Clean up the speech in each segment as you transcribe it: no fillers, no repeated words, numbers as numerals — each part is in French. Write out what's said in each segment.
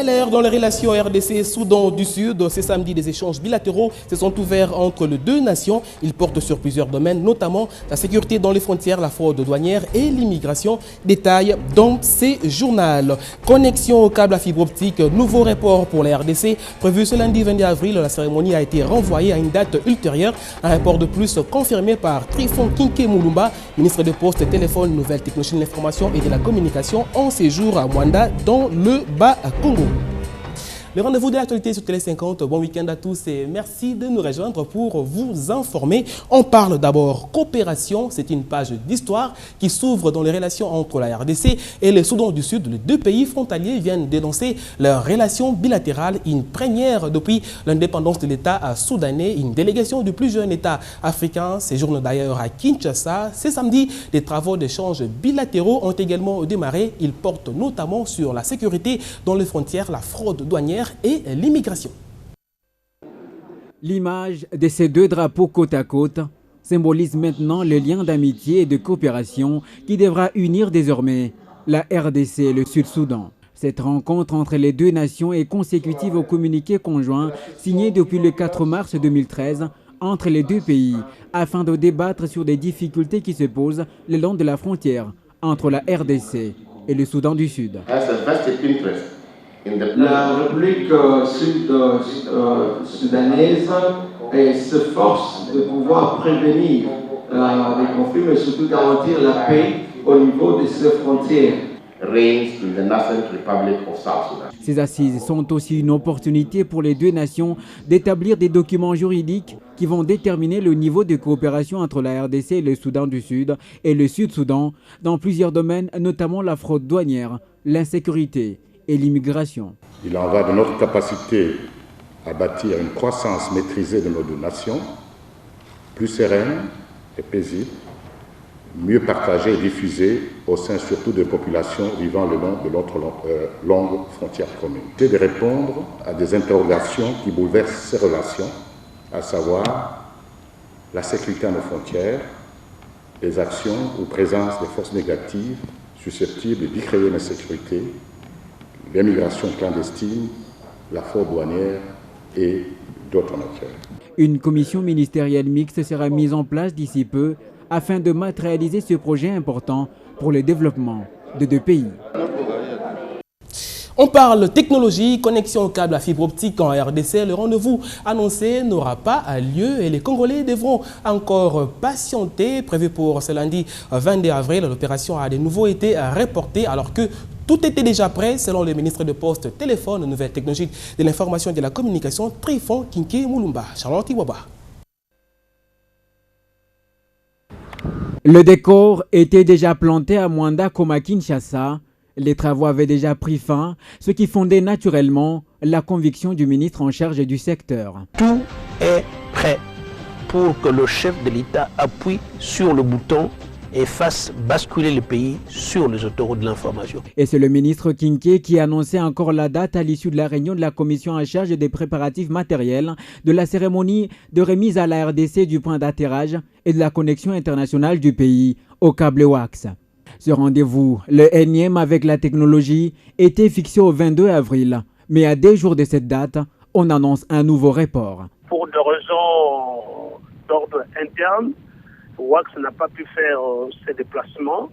l'air dans les relations RDC-Soudan du Sud. Ce samedi, des échanges bilatéraux se sont ouverts entre les deux nations. Ils portent sur plusieurs domaines, notamment la sécurité dans les frontières, la fraude douanière et l'immigration. Détails dans ces journaux. Connexion au câble à fibre optique, nouveau report pour la RDC. Prévu ce lundi 22 avril, la cérémonie a été renvoyée à une date ultérieure. Un report de plus confirmé par Trifon Kinké Moulumba, ministre des Postes, Téléphone, Nouvelles Technologies de l'Information et de la Communication, en séjour à Mwanda dans le Bas-Congo. Le rendez-vous de l'actualité sur Télé 50. Bon week-end à tous et merci de nous rejoindre pour vous informer. On parle d'abord coopération. C'est une page d'histoire qui s'ouvre dans les relations entre la RDC et le Soudan du Sud. Les deux pays frontaliers viennent dénoncer leurs relations bilatérales. Une première depuis l'indépendance de l'État soudanais. Une délégation du plus jeune État africain séjourne d'ailleurs à Kinshasa. Ce samedi, des travaux d'échange bilatéraux ont également démarré. Ils portent notamment sur la sécurité dans les frontières, la fraude douanière et l'immigration. L'image de ces deux drapeaux côte à côte symbolise maintenant le lien d'amitié et de coopération qui devra unir désormais la RDC et le Sud-Soudan. Cette rencontre entre les deux nations est consécutive au communiqué conjoint signé depuis le 4 mars 2013 entre les deux pays afin de débattre sur des difficultés qui se posent le long de la frontière entre la RDC et le Soudan du Sud. La République sud-soudanaise s'efforce de pouvoir prévenir les conflits, mais surtout garantir la paix au niveau de ses frontières. Ces assises sont aussi une opportunité pour les deux nations d'établir des documents juridiques qui vont déterminer le niveau de coopération entre la RDC et le Soudan du Sud et le Sud-Soudan dans plusieurs domaines, notamment la fraude douanière, l'insécurité et l'immigration. Il en va de notre capacité à bâtir une croissance maîtrisée de nos deux nations, plus sereine et paisible, mieux partagée et diffusée au sein surtout des populations vivant le long de notre longue frontière commune. C'est de répondre à des interrogations qui bouleversent ces relations, à savoir la sécurité à nos frontières, les actions ou présences des forces négatives susceptibles d'y créer l'insécurité, l'immigration clandestine, la fraude douanière et d'autres matières. Une commission ministérielle mixte sera mise en place d'ici peu afin de matérialiser ce projet important pour le développement de deux pays. On parle technologie, connexion au câble à fibre optique en RDC. Le rendez-vous annoncé n'aura pas lieu et les Congolais devront encore patienter. Prévu pour ce lundi 22 avril, l'opération a de nouveau été reportée alors que tout était déjà prêt selon le ministre de Postes, Téléphone, Nouvelles Technologies de l'Information et de la Communication, Trifon Kinké Moulumba. Charlotte Iwaba. Le décor était déjà planté à Mwanda comme à Kinshasa. Les travaux avaient déjà pris fin, ce qui fondait naturellement la conviction du ministre en charge du secteur. Tout est prêt pour que le chef de l'État appuie sur le bouton et fasse basculer le pays sur les autoroutes de l'information. Et c'est le ministre Kinké qui a annoncé encore la date à l'issue de la réunion de la commission en charge des préparatifs matériels de la cérémonie de remise à la RDC du point d'atterrage et de la connexion internationale du pays au câble WAX. Ce rendez-vous, le énième avec la technologie, était fixé au 22 avril. Mais à 2 jours de cette date, on annonce un nouveau report. Pour des raisons d'ordre interne, WAX n'a pas pu faire ses déplacements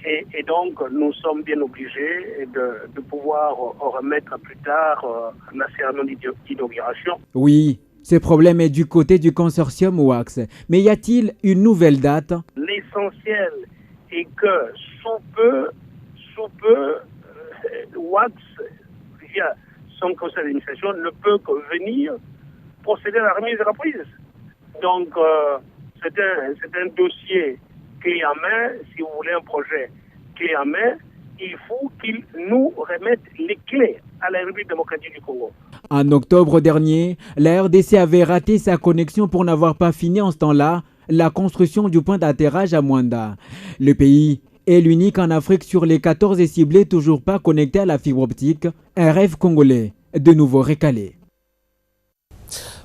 et donc nous sommes bien obligés de pouvoir remettre plus tard la cérémonie d'inauguration. Oui, ce problème est du côté du consortium WAX. Mais y a-t-il une nouvelle date? L'essentiel est que sous peu, WAX, via son conseil d'administration, ne peut que venir procéder à la remise de la prise. Donc, c'est un dossier clé en main. Si vous voulez un projet clé en main, il faut qu'il nous remette les clés à la République démocratique du Congo. En octobre dernier, la RDC avait raté sa connexion pour n'avoir pas fini en ce temps-là la construction du point d'atterrage à Mwanda. Le pays est l'unique en Afrique sur les 14 ciblés toujours pas connectés à la fibre optique. Un rêve congolais de nouveau recalé.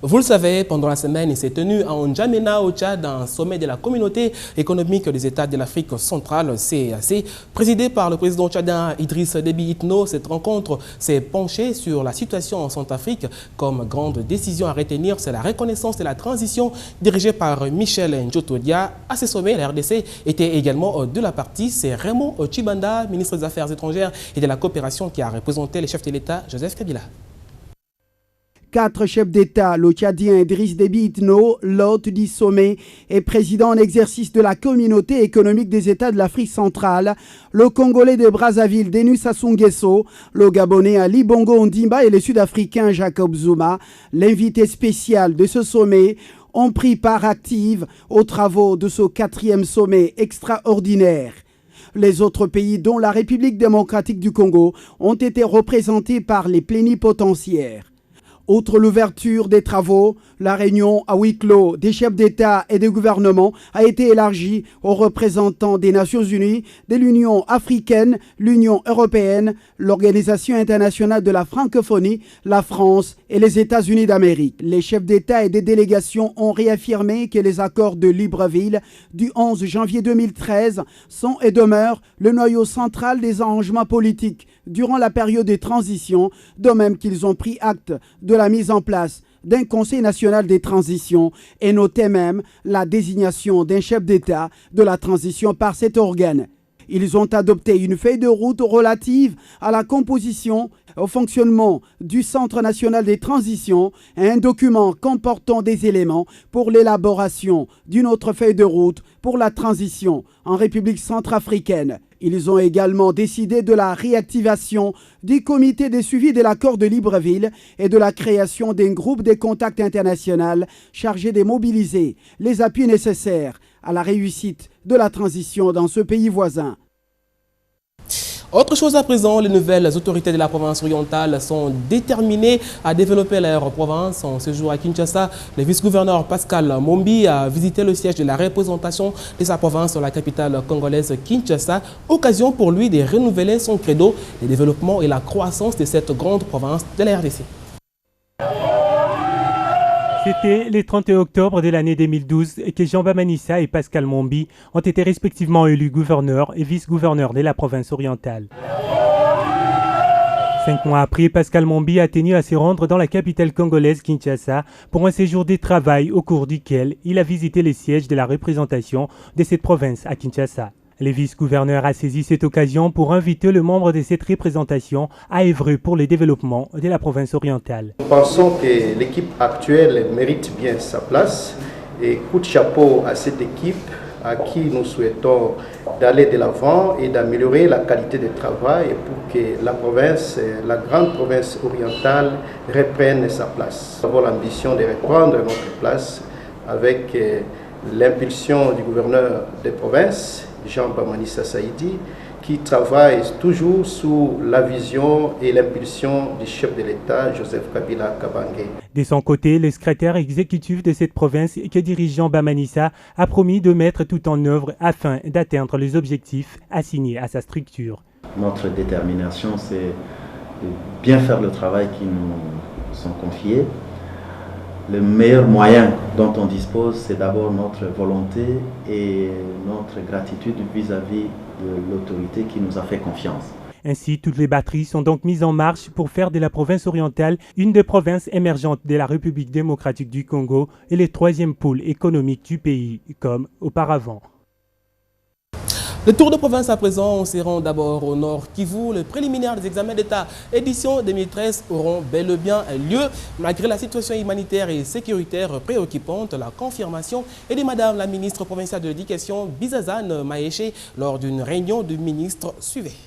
Vous le savez, pendant la semaine, il s'est tenu à N'Djamena au Tchad un sommet de la communauté économique des États de l'Afrique centrale, CEEAC, présidé par le président tchadien Idriss Déby Itno. Cette rencontre s'est penchée sur la situation en Centrafrique. Comme grande décision à retenir, c'est la reconnaissance de la transition dirigée par Michel Njotodia. À ce sommet, la RDC était également de la partie. C'est Raymond Tchibanda, ministre des Affaires étrangères et de la coopération, qui a représenté le chef de l'État, Joseph Kabila. 4 chefs d'État, le Tchadien Idriss Déby Itno, l'hôte du sommet et président en exercice de la communauté économique des États de l'Afrique centrale, le Congolais de Brazzaville Denis Sassou Nguesso, le Gabonais Ali Bongo Ondimba et le Sud-Africain Jacob Zuma, l'invité spécial de ce sommet, ont pris part active aux travaux de ce 4e sommet extraordinaire. Les autres pays, dont la République démocratique du Congo, ont été représentés par les plénipotentiaires. Outre l'ouverture des travaux, la réunion à huis clos des chefs d'État et de gouvernement a été élargie aux représentants des Nations Unies, de l'Union africaine, l'Union européenne, l'Organisation internationale de la francophonie, la France et les États-Unis d'Amérique. Les chefs d'État et des délégations ont réaffirmé que les accords de Libreville du 11 janvier 2013 sont et demeurent le noyau central des arrangements politiques durant la période de transition, de même qu'ils ont pris acte de la mise en place d'un Conseil national des transitions et noté même la désignation d'un chef d'État de la transition par cet organe. Ils ont adopté une feuille de route relative à la composition et au fonctionnement du Centre national des transitions et un document comportant des éléments pour l'élaboration d'une autre feuille de route pour la transition en République centrafricaine. Ils ont également décidé de la réactivation du comité de suivi de l'accord de Libreville et de la création d'un groupe de contact international chargé de mobiliser les appuis nécessaires à la réussite de la transition dans ce pays voisin. Autre chose à présent, les nouvelles autorités de la province orientale sont déterminées à développer leur province. En séjour à Kinshasa, le vice-gouverneur Pascal Mombi a visité le siège de la représentation de sa province dans la capitale congolaise Kinshasa. Occasion pour lui de renouveler son credo, le développement et la croissance de cette grande province de la RDC. C'était le 31 octobre de l'année 2012 que Jean Bamanissa et Pascal Mombi ont été respectivement élus gouverneurs et vice-gouverneurs de la province orientale. 5 mois après, Pascal Mombi a tenu à se rendre dans la capitale congolaise Kinshasa pour un séjour de travail au cours duquel il a visité les sièges de la représentation de cette province à Kinshasa. Le vice-gouverneur a saisi cette occasion pour inviter le membre de cette représentation à œuvrer pour le développement de la province orientale. Nous pensons que l'équipe actuelle mérite bien sa place et coup de chapeau à cette équipe à qui nous souhaitons d'aller de l'avant et d'améliorer la qualité de travail pour que la province, la grande province orientale, reprenne sa place. Nous avons l'ambition de reprendre notre place avec l'impulsion du gouverneur des provinces, Jean Bamanissa Saïdi, qui travaille toujours sous la vision et l'impulsion du chef de l'État, Joseph Kabila Kabange. De son côté, le secrétaire exécutif de cette province que dirige Jean Bamanissa a promis de mettre tout en œuvre afin d'atteindre les objectifs assignés à sa structure. Notre détermination, c'est de bien faire le travail qui nous sont confiés. Le meilleur moyen dont on dispose, c'est d'abord notre volonté et notre gratitude vis-à-vis de l'autorité qui nous a fait confiance. Ainsi, toutes les batteries sont donc mises en marche pour faire de la province orientale une des provinces émergentes de la République démocratique du Congo et le 3e pôle économique du pays, comme auparavant. Le tour de province à présent, on se rend d'abord au Nord Kivu. Les préliminaires des examens d'État édition 2013 auront bel et bien lieu. Malgré la situation humanitaire et sécuritaire préoccupante, la confirmation est de Madame la ministre provinciale de l'Éducation, Bizazane Maéché, lors d'une réunion de ministres suivie.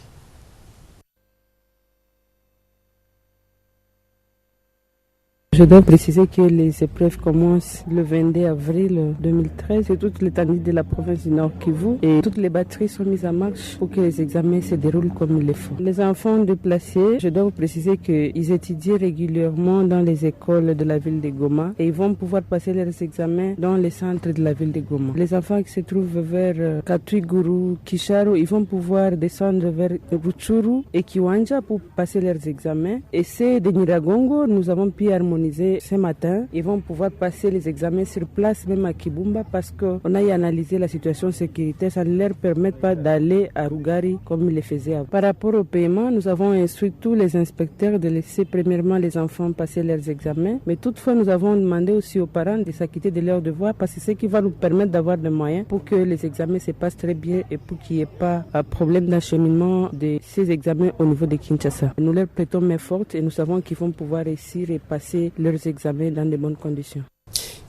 Je dois préciser que les épreuves commencent le 22 avril 2013. C'est toute l'étendue de la province du Nord Kivu et toutes les batteries sont mises en marche pour que les examens se déroulent comme il le faut. Les enfants déplacés, je dois vous préciser qu'ils étudient régulièrement dans les écoles de la ville de Goma et ils vont pouvoir passer leurs examens dans les centres de la ville de Goma. Les enfants qui se trouvent vers Katwiguru, Kisharu, ils vont pouvoir descendre vers Rutshuru et Kiwanja pour passer leurs examens. Et ceux de Nyiragongo, nous avons pu harmoniser organisé ce matin. Ils vont pouvoir passer les examens sur place, même à Kibumba, parce qu'on a analysé la situation sécuritaire. Ça ne leur permet pas d'aller à Rugari comme ils le faisaient avant. Par rapport au paiement, nous avons instruit tous les inspecteurs de laisser premièrement les enfants passer leurs examens. Mais toutefois, nous avons demandé aussi aux parents de s'acquitter de leurs devoirs, parce que c'est ce qui va nous permettre d'avoir des moyens pour que les examens se passent très bien et pour qu'il n'y ait pas de problème d'acheminement de ces examens au niveau de Kinshasa. Nous leur prêtons main forte et nous savons qu'ils vont pouvoir réussir et passer leurs examens dans de bonnes conditions.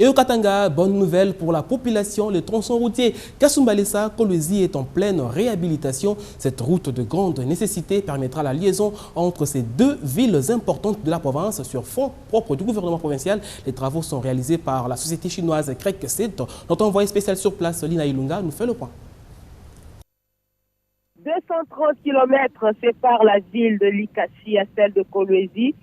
Et au Katanga, bonne nouvelle pour la population, le tronçon routier Kasumbalesa-Kolwezi est en pleine réhabilitation. Cette route de grande nécessité permettra la liaison entre ces deux villes importantes de la province sur fonds propres du gouvernement provincial. Les travaux sont réalisés par la société chinoise Krek-Set. Notre envoyé spécial sur place, Lina Ilunga, nous fait le point. 230 km séparent la ville de Likasi à celle de Kolwezi.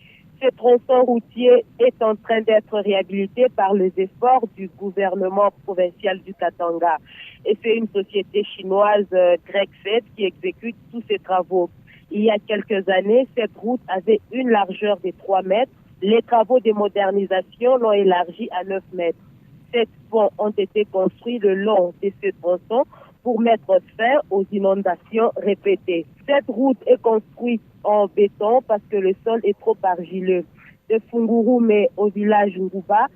Ce tronçon routier est en train d'être réhabilité par les efforts du gouvernement provincial du Katanga. Et c'est une société chinoise, Krek-Set, qui exécute tous ces travaux. Il y a quelques années, cette route avait une largeur de 3 mètres. Les travaux de modernisation l'ont élargie à 9 mètres. 7 ponts ont été construits le long de ce tronçon pour mettre fin aux inondations répétées. Cette route est construite en béton parce que le sol est trop argileux. De Fungurume au village Nguba,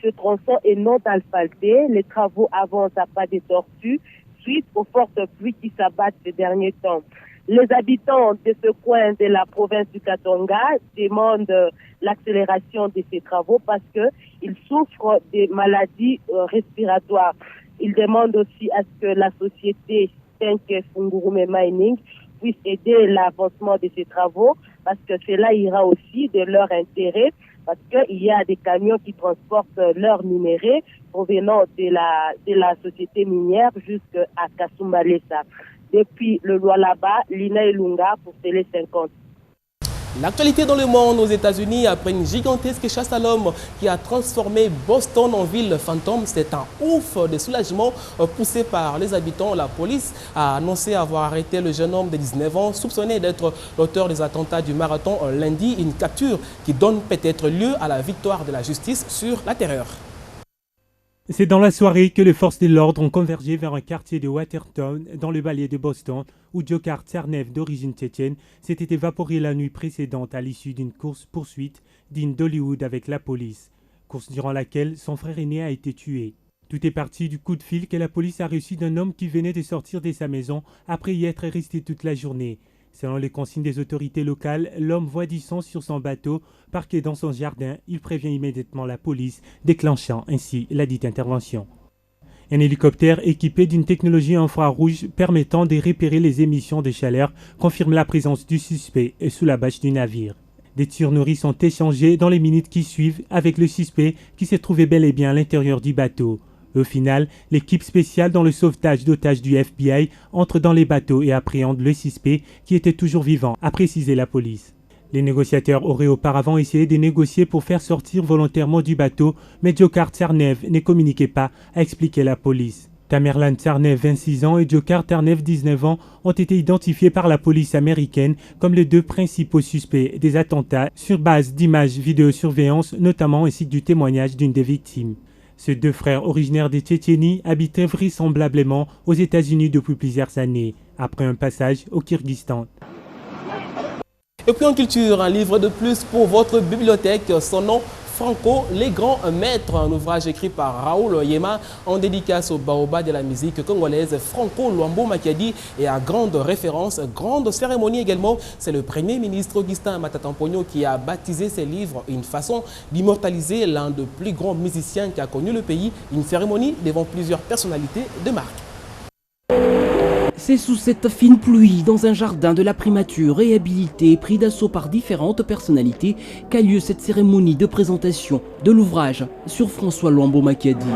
ce tronçon est non asphalté. Les travaux avancent à pas de tortue suite aux fortes pluies qui s'abattent ces derniers temps. Les habitants de ce coin de la province du Katanga demandent l'accélération de ces travaux parce qu'ils souffrent de maladies respiratoires. Ils demandent aussi à ce que la société Tenke Fungurume Mining puisse aider l'avancement de ces travaux parce que cela ira aussi de leur intérêt parce qu'il y a des camions qui transportent leurs minéraux provenant de la société minière jusqu'à Kasumbalesa. Depuis le Lualaba, Lina Ilunga pour Télé 50. L'actualité dans le monde aux États-Unis après une gigantesque chasse à l'homme qui a transformé Boston en ville fantôme. C'est un ouf de soulagement poussé par les habitants. La police a annoncé avoir arrêté le jeune homme de 19 ans soupçonné d'être l'auteur des attentats du marathon lundi. Une capture qui donne peut-être lieu à la victoire de la justice sur la terreur. C'est dans la soirée que les forces de l'ordre ont convergé vers un quartier de Watertown, dans le banlieue de Boston, où Dzhokhar Tsarnaev, d'origine tchétchène, s'était évaporé la nuit précédente à l'issue d'une course-poursuite digne d'Hollywood avec la police. Course durant laquelle son frère aîné a été tué. Tout est parti du coup de fil que la police a reçu d'un homme qui venait de sortir de sa maison après y être resté toute la journée. Selon les consignes des autorités locales, l'homme voit du sang sur son bateau, parqué dans son jardin. Il prévient immédiatement la police, déclenchant ainsi la dite intervention. Un hélicoptère équipé d'une technologie infrarouge permettant de repérer les émissions de chaleur confirme la présence du suspect sous la bâche du navire. Des tirs nourris sont échangés dans les minutes qui suivent avec le suspect qui s'est trouvé bel et bien à l'intérieur du bateau. Au final, l'équipe spéciale dans le sauvetage d'otages du FBI entre dans les bateaux et appréhende le suspect qui était toujours vivant, a précisé la police. Les négociateurs auraient auparavant essayé de négocier pour faire sortir volontairement du bateau, mais Dzhokhar Tsarnaev ne communiquait pas, a expliqué la police. Tamerlan Tsarnaev, 26 ans, et Dzhokhar Tsarnaev, 19 ans, ont été identifiés par la police américaine comme les deux principaux suspects des attentats sur base d'images vidéosurveillance, notamment ainsi que du témoignage d'une des victimes. Ces deux frères originaires de Tchétchénie habitaient vraisemblablement aux États-Unis depuis plusieurs années, après un passage au Kyrgyzstan. Et puis en culture, un livre de plus pour votre bibliothèque, son nom Franco, les grands maîtres, un ouvrage écrit par Raoul Yema en dédicace au baobab de la musique congolaise Franco Luambo Makiadi et à grande référence, grande cérémonie également. C'est le Premier ministre Augustin Matata Mponyo qui a baptisé ces livres, une façon d'immortaliser l'un des plus grands musiciens qui a connu le pays, une cérémonie devant plusieurs personnalités de marque. C'est sous cette fine pluie, dans un jardin de la primature réhabilité, pris d'assaut par différentes personnalités, qu'a lieu cette cérémonie de présentation de l'ouvrage sur François Luambo Makiadi.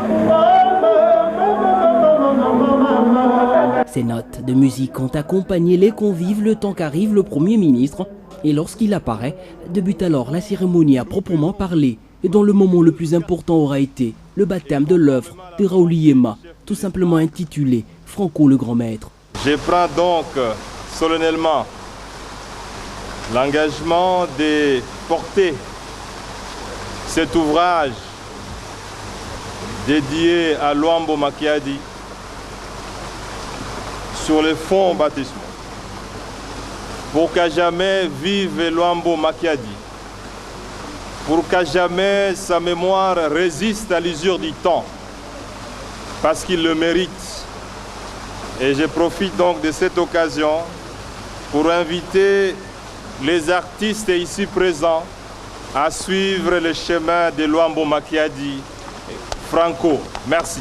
Ces notes de musique ont accompagné les convives le temps qu'arrive le Premier ministre. Et lorsqu'il apparaît, débute alors la cérémonie à proprement parler, et dont le moment le plus important aura été le baptême de l'œuvre de Raoul Yema, tout simplement intitulé Franco le grand maître. Je prends donc solennellement l'engagement de porter cet ouvrage dédié à Luambo Makiadi sur les fonds baptismaux. Pour qu'à jamais vive Luambo Makiadi, pour qu'à jamais sa mémoire résiste à l'usure du temps, parce qu'il le mérite. Et je profite donc de cette occasion pour inviter les artistes ici présents à suivre le chemin de Luambo Makiadi. Franco, merci.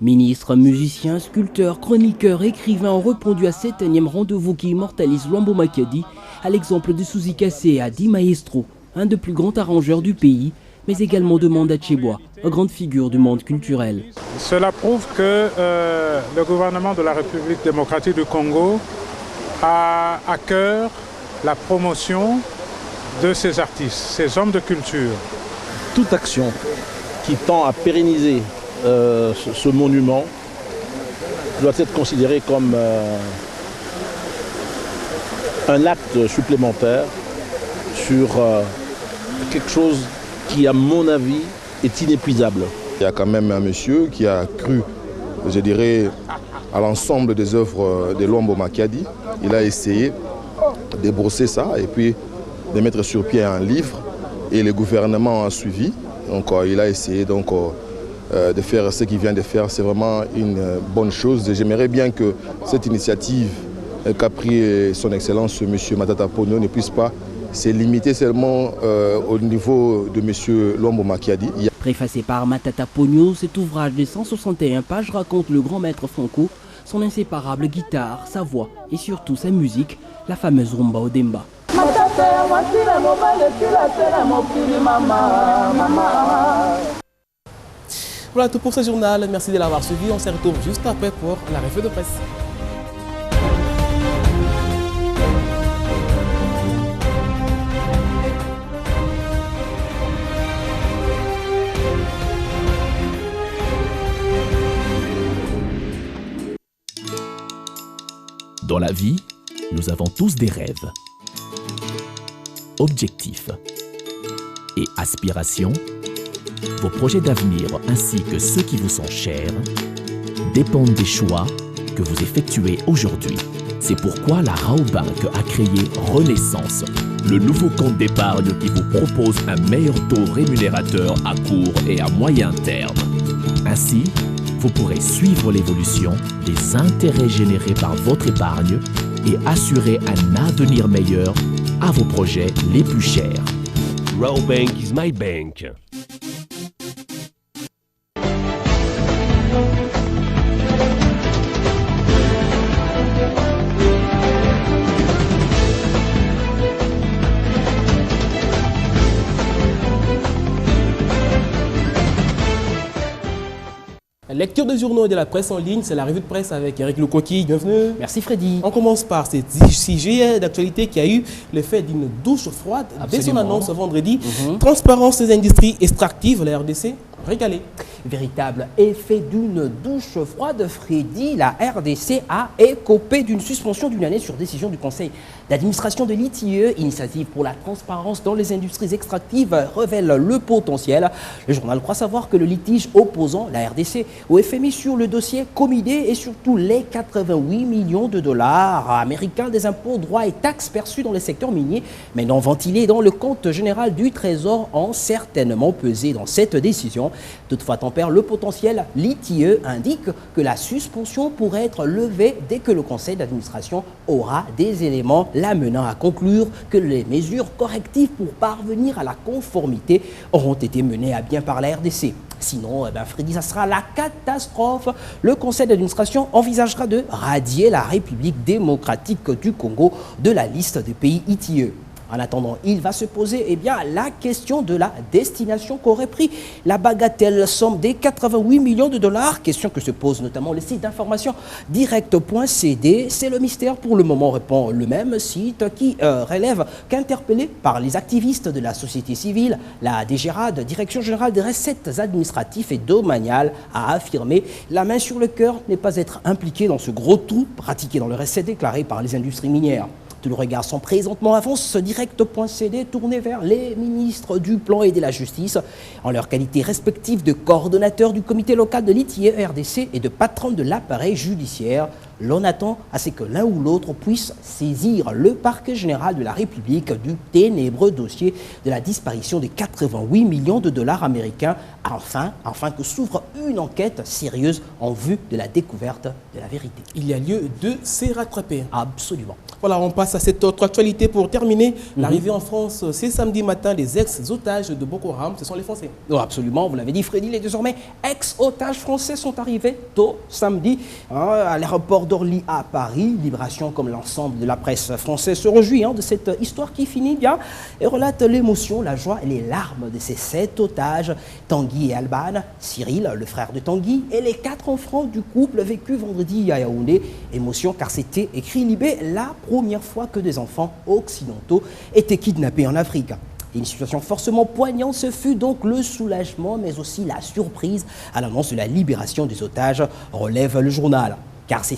Ministres, musiciens, sculpteurs, chroniqueurs, écrivains ont répondu à cet énième rendez-vous qui immortalise Luambo Makiadi, à l'exemple de Suzy Kassé et Adi Maestro, un des plus grands arrangeurs du pays, mais également de Manda Tcheboa, grande figure du monde culturel. Cela prouve que le gouvernement de la République démocratique du Congo a à cœur la promotion de ces artistes, ces hommes de culture. Toute action qui tend à pérenniser ce monument doit être considérée comme un acte supplémentaire sur quelque chose qui, à mon avis, est inépuisable. Il y a quand même un monsieur qui a cru, je dirais, à l'ensemble des œuvres de Luambo Makiadi. Il a essayé de brosser ça et puis de mettre sur pied un livre. Et le gouvernement a suivi. Donc il a essayé de faire ce qu'il vient de faire. C'est vraiment une bonne chose. J'aimerais bien que cette initiative qu'a pris son Excellence M. Matata Ponyo ne puisse pas se limiter seulement au niveau de M. Luambo Makiadi. Préfacé par Matata Ponyo, cet ouvrage de 161 pages raconte le grand maître Franco, son inséparable guitare, sa voix et surtout sa musique, la fameuse rumba Odemba. Voilà tout pour ce journal. Merci de l'avoir suivi. On se retrouve juste après pour la revue de presse. Dans la vie, nous avons tous des rêves, objectifs et aspirations. Vos projets d'avenir ainsi que ceux qui vous sont chers dépendent des choix que vous effectuez aujourd'hui. C'est pourquoi la Raobank a créé Renaissance, le nouveau compte d'épargne qui vous propose un meilleur taux rémunérateur à court et à moyen terme. Ainsi, vous pourrez suivre l'évolution des intérêts générés par votre épargne et assurer un avenir meilleur à vos projets les plus chers. Raobank is my bank. Lecture des journaux et de la presse en ligne, c'est la revue de presse avec Eric Lukoki. Bienvenue. Merci Freddy. On commence par cette sujet d'actualité qui a eu l'effet d'une douche froide. Dès son annonce vendredi. Transparence des industries extractives, la RDC régalée. Véritable effet d'une douche froide, Freddy, la RDC a écopé d'une suspension d'une année sur décision du conseil d'administration de l'ITIE. Initiative pour la transparence dans les industries extractives révèle le potentiel. Le journal croit savoir que le litige opposant la RDC au FMI sur le dossier Comidé et surtout les 88 millions de dollars américains des impôts, droits et taxes perçus dans le secteur minier, mais non ventilés dans le compte général du Trésor, ont certainement pesé dans cette décision. Toutefois, tempère le potentiel, l'ITIE indique que la suspension pourrait être levée dès que le conseil d'administration aura des éléments l'amenant à conclure que les mesures correctives pour parvenir à la conformité auront été menées à bien par la RDC. Sinon, Freddy, ça sera la catastrophe. Le conseil d'administration envisagera de radier la République démocratique du Congo de la liste des pays ITIE. En attendant, il va se poser la question de la destination qu'aurait pris la bagatelle somme des 88 millions de dollars. Question que se pose notamment le site d'information direct.cd. C'est le mystère pour le moment, répond le même site qui relève qu'interpellé par les activistes de la société civile, la DGRAD, Direction Générale des Recettes Administratives et Domaniales, a affirmé la main sur le cœur n'est pas être impliqué dans ce gros trou pratiqué dans les recettes déclarées par les industries minières. Tous les regards sont présentement à France direct.cd tournés vers les ministres du Plan et de la Justice en leur qualité respective de coordonnateurs du comité local de l'ITIE RDC et de patron de l'appareil judiciaire. L'on attend à ce que l'un ou l'autre puisse saisir le parquet général de la République du ténébreux dossier de la disparition de 88 millions de dollars américains, afin que s'ouvre une enquête sérieuse en vue de la découverte de la vérité. Il y a lieu de se rattraper. Absolument. Voilà, on passe à cette autre actualité pour terminer. L'arrivée en France, c'est samedi matin des ex-otages de Boko Haram, ce sont les Français. Oh, absolument, vous l'avez dit Freddy, les désormais ex-otages français sont arrivés tôt samedi à l'aéroport d'Orly à Paris. Libération, comme l'ensemble de la presse française, se réjouit de cette histoire qui finit bien et relate l'émotion, la joie et les larmes de ces 7 otages, Tanguy et Alban, Cyril, le frère de Tanguy, et les 4 enfants du couple vécu vendredi à Yaoundé. Émotion car c'était, écrit Libé, la première fois que des enfants occidentaux étaient kidnappés en Afrique. Une situation forcément poignante, ce fut donc le soulagement, mais aussi la surprise à l'annonce de la libération des otages, relève le journal. Car c'est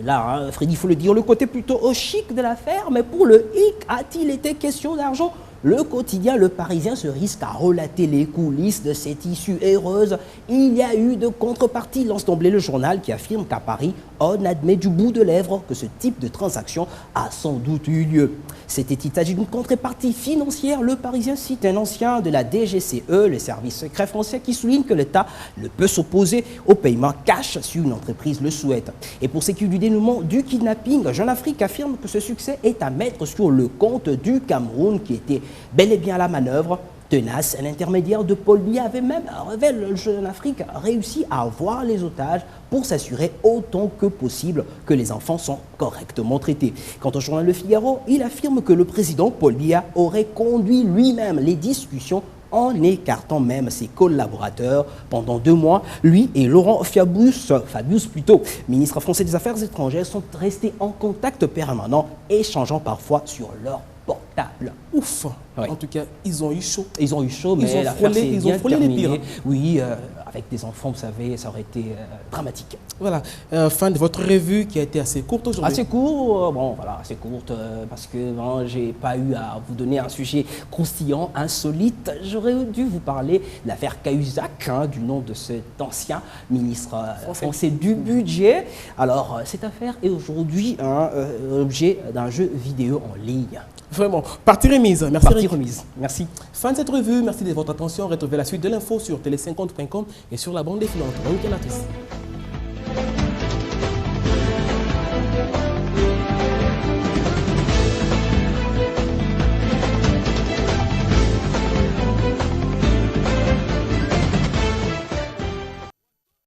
là, Freddy, il faut le dire, le côté plutôt chic de l'affaire, mais pour le hic, a-t-il été question d'argent ? Le quotidien Le Parisien se risque à relater les coulisses de cette issue heureuse. Il y a eu de contrepartie, lance d'emblée le journal qui affirme qu'à Paris, on admet du bout de lèvres que ce type de transaction a sans doute eu lieu. C'était-il s'agit d'une contrepartie financière? Le Parisien cite un ancien de la DGCE, le service secret français, qui souligne que l'État ne peut s'opposer au paiement cash si une entreprise le souhaite. Et pour ce qui est du dénouement du kidnapping, Jeune Afrique affirme que ce succès est à mettre sur le compte du Cameroun qui était bel et bien à la manœuvre. Tenace, un intermédiaire de Paul Biya avait même, révèle le Jeune Afrique, réussi à avoir les otages pour s'assurer autant que possible que les enfants sont correctement traités. Quant au journal Le Figaro, il affirme que le président Paul Biya aurait conduit lui-même les discussions en écartant même ses collaborateurs pendant 2 mois. Lui et Laurent Fabius, ministre français des Affaires étrangères, sont restés en contact permanent, échangeant parfois sur leur portable. Ouf. Oui. En tout cas, ils ont eu chaud. Ils ont eu chaud, mais ils ont frôlé les pires. Oui, avec des enfants, vous savez, ça aurait été dramatique. Voilà, fin de votre revue qui a été assez courte aujourd'hui. Assez court, assez courte, parce que j'ai pas eu à vous donner un sujet croustillant, insolite. J'aurais dû vous parler de l'affaire Cahuzac, du nom de cet ancien ministre français du budget. Alors, cette affaire est aujourd'hui l'objet d'un jeu vidéo en ligne. Vraiment. Partie remise. Merci. Partie remise. Merci. Fin de cette revue. Merci de votre attention. Retrouvez la suite de l'info sur télé50.com et sur la bande défilante. Bon week-end à tous.